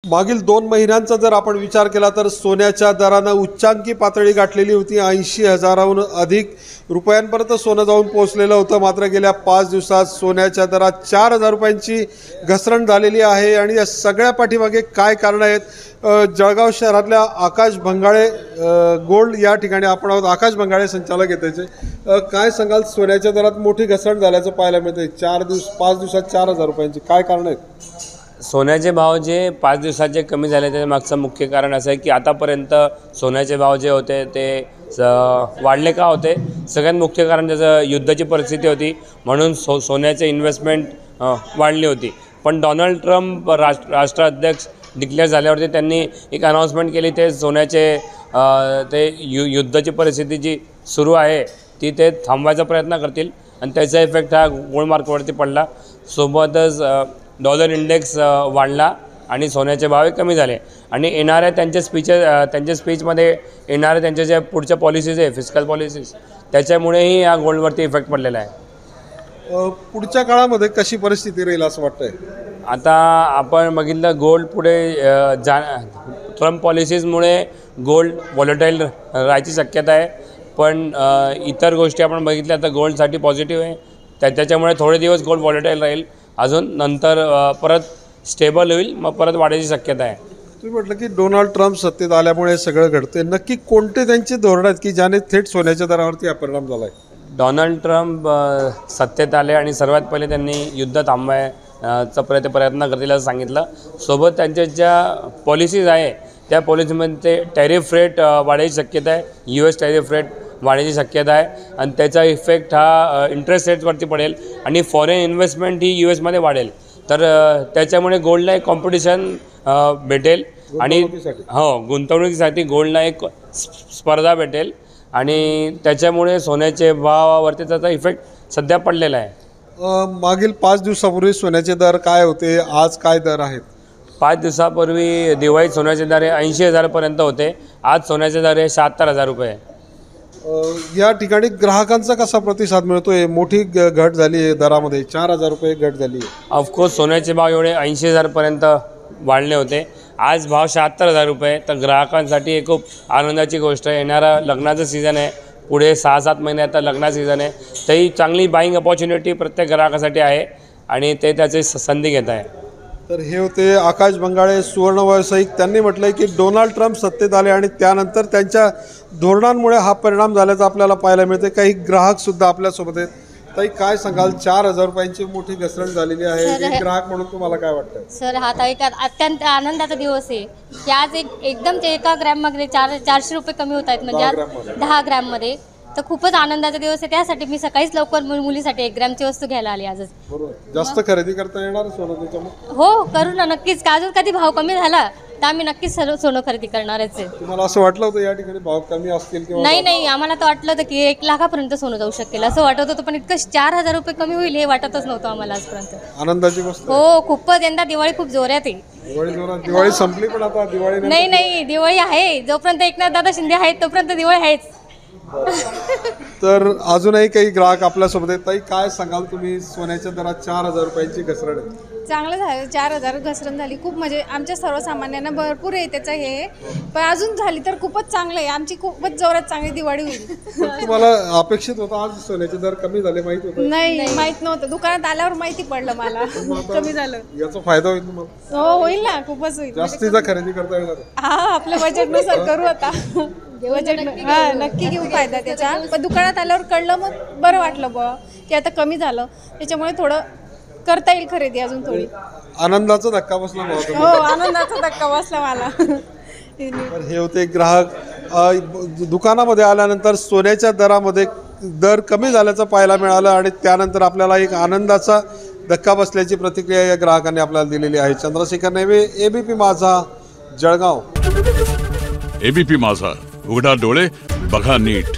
मागील 2 महिन्यांचा जर आपण विचार केला तर सोन्याच्या दरानं उच्चांकी पातळी गाठलेली होती। 80,000हून अधिक रुपयांपर्यंत सोनं जाऊन पोहोचलेलं होतं। मात्र गेल्या 5 दिवसात सोन्याच्या दरात 4,000 रुपयांची घसरण झालेली आहे। आणि या सगळ्या पाठीमागे काय कारण आहेत? जळगाव शहरातल्या आकाश भंगाळे गोल्ड या ठिकाणी आपण आहोत। आकाश भंगाळे संचालक आहेत त्याचे, काय सांगाल? सोन्याच्या दरात मोठी घसरण झाल्याचं पाहायला मिळतंय। 5 दिवसात 4,000 रुपयांची काय कारण आहेत? सोन्याचे भाव जे 5 दिवसाचे कमी झाले त्याच्या मागचं मुख्य कारण असं आहे की आतापर्यंत सोन्याचे भाव जे होते ते वाढले का होते? सगळ्यात मुख्य कारण त्याचं युद्धाची परिस्थिती होती, म्हणून सोन्याचे इन्व्हेस्टमेंट वाढली होती। पण डोनाल्ड ट्रम्प राष्ट्राध्यक्ष डिक्लेअर झाल्यावरती त्यांनी एक अनाउन्समेंट केली, ते सोन्याचे ते युद्धाची परिस्थिती जी सुरू आहे ती ते थांबवायचा प्रयत्न करतील आणि त्याचा इफेक्ट हा गोल्ड मार्केटवरती पडला। सोबतच डॉलर इंडेक्स वाढला आणि सोन्याचे भाव कमी झाले। आणि येणाऱ्या त्यांच्या स्पीचमध्ये येणाऱ्या त्यांच्या ज्या पुढच्या पॉलिसीज आहे, फिस्कल पॉलिसीज, त्याच्यामुळेही या गोल्डवरती इफेक्ट पडलेला आहे। पुढच्या काळामध्ये कशी परिस्थिती राहील असं वाटतंय? आता आपण बघितलं गोल्ड पुढे ट्रम्प पॉलिसीजमुळे गोल्ड व्हॉलेटाईल राहायची शक्यता आहे, पण इतर गोष्टी आपण बघितल्या तर गोल्डसाठी पॉझिटिव्ह आहे। त्याच्यामुळे थोडे दिवस गोल्ड व्हॉलेटाईल राहील, अजून नंतर परत स्टेबल होईल, मग परत वाढायची शक्यता आहे। तुम्ही म्हटलं की डोनाल्ड ट्रम्प सत्तेत आल्यामुळे सगळं घडते, नक्की कोणते त्यांचे धोरण आहेत की ज्याने थेट सोन्याच्या दरावरती हा परिणाम झाला आहे? डोनाल्ड ट्रम्प सत्तेत आले आणि सर्वात पहिले त्यांनी युद्ध थांबवायचा प्रयत्न करतील असं सांगितलं। सोबत त्यांच्या ज्या पॉलिसीज आहे त्या पॉलिसीमध्ये टॅरिफ रेट वाढायची शक्यता आहे, US टॅरिफ रेट वाढायची शक्यता आहे आणि त्याचा इफेक्ट हा इंटरेस्ट रेटवरती पडेल आणि फॉरेन इन्व्हेस्टमेंट ही US मध्ये वाढेल, तर त्याच्यामुळे गोल्डला एक कॉम्पिटिशन भेटेल आणि गुंतवणुकीसाठी गोल्डला एक स्पर्धा भेटेल आणि त्याच्यामुळे सोन्याचे भावावरती त्याचा इफेक्ट सध्या पडलेला आहे। मागील 5 दिवसापूर्वी सोन्याचे दर काय होते, आज काय दर आहेत? 5 दिवसापूर्वी दिवाळीत सोन्याचे दर हे 80,000 पर्यंत होते, आज सोन्याचे दर हे 77,000 रुपये आहे। या ठिकाणी ग्राहकांचा कसा प्रतिसाद मिळतोय? मोठी घट झाली आहे दरामध्ये, 4,000 रुपये घट झाली आहे। ऑफकोर्स सोन्याचे भाव एवढे 80,000 पर्यंत वाढले होते, आज भाव 77,000 रुपये, तर ग्राहकांसाठी एक खूप आनंदाची गोष्ट आहे। येणारा लग्नाचं सीझन आहे, पुढे 6-7 महिने आता लग्नाचं सीझन आहे, तरी चांगली बाईंग अपॉर्च्युनिटी प्रत्येक ग्राहकासाठी आहे आणि ते त्याची संधी घेत आहे। तर हे होते आकाश भंगाळे, सुवर्ण व्यावसायिक। त्यांनी म्हटलंय की डोनाल्ड ट्रम्प सत्तेत आले आणि त्यानंतर त्यांच्या धोरणांमुळे हा परिणाम झाल्याचं आपल्याला पाहायला मिळते। काही ग्राहकसुद्धा आपल्यासोबत आहेत। ताई, काय सांगाल? 4,000 रुपयांची मोठी घसरण झालेली आहे, एक ग्राहक म्हणून तुम्हाला काय वाटतं? सर, हा तर एक अत्यंत आनंदाचा दिवस आहे की आज एकदम ते 1 ग्रॅममध्ये 400 रुपये कमी होत आहेत, म्हणजे आज 10 ग्रॅममध्ये, तर खूपच आनंदाचा दिवस आहे। त्यासाठी मी सकाळीच लवकर मुलीसाठी 1 ग्रॅमची वस्तू घ्यायला आली आजच। बरोबर, जास्त खरेदी करता येणार सोनं त्याच्यामुळे? हो, करू ना, नक्कीच। अजून कधी भाव कमी झाला तर आम्ही नक्कीच सोनं खरेदी करणारच आहे। तुम्हाला असं वाटलं होतं या ठिकाणी भाव कमी असतील किंवा? नाही, आम्हाला तर वाटलं होतं की 1 लाखापर्यंत सोनं जाऊ शकेल असं वाटत होतं, पण इतकं 4,000 रुपये कमी होईल हे वाटतच नव्हतं आम्हाला आजपर्यंत। आनंदाची गोष्ट। हो, खूपच। यंदा दिवाळी खूप जोरात आहे। दिवाळी संपली, पण आता दिवाळी नाही, दिवाळी आहे। जोपर्यंत एकनाथदादा शिंदे आहेत तोपर्यंत दिवाळी आहेच। तर अजूनही काही ग्राहक आपल्यासोबत आहेत। ताई, काय सांगाल तुम्ही? सोन्याच्या दरात 4,000 रुपयांची घसरण आहे। चांगलं झालं, 4,000 घसरण झाली, खूप म्हणजे आमच्या सर्वसामान्यांना भरपूर आहे त्याचं हे, पण अजून झाली तर खूपच चांगलं आहे, आमची खूपच जोरात चांगली दिवाळी होईल। तुम्हाला अपेक्षित होतं आज सोन्याचे दर कमी झाले, माहित होतं? नाही, माहित नव्हतं, दुकानात आल्यावर माहिती पडलं मला कमी झालं। याचा फायदा होईल तुम्हाला? हो, होईल ना, खूपच होईल। जास्तीचा खरेदी करता येणार? हा, आपल्या बजेटनुसार करू आता, बजेट नक्की घेऊ फायदा त्याचा, पण दुकानात आल्यावर कळलं, मग बरं वाटलं बुवा की आता कमी झालं, त्याच्यामुळे थोडं करता येईल खरेदी अजून थोडी। आनंदाचा धक्का बसला मला। हो, आनंदाचा धक्का बसला मला। तर हे होते ग्राहक। दुकानामध्ये आल्यानंतर सोन्याच्या दरामध्ये दर कमी झाल्याचं पाहायला मिळालं आणि त्यानंतर आपल्याला एक आनंदाचा धक्का बसल्याची प्रतिक्रिया या ग्राहकांनी आपल्याला दिलेली आहे। चंद्रशेखर नेवे, ABP माझा, जळगाव। ABP माझा, उघडा डोळे बघा नीट।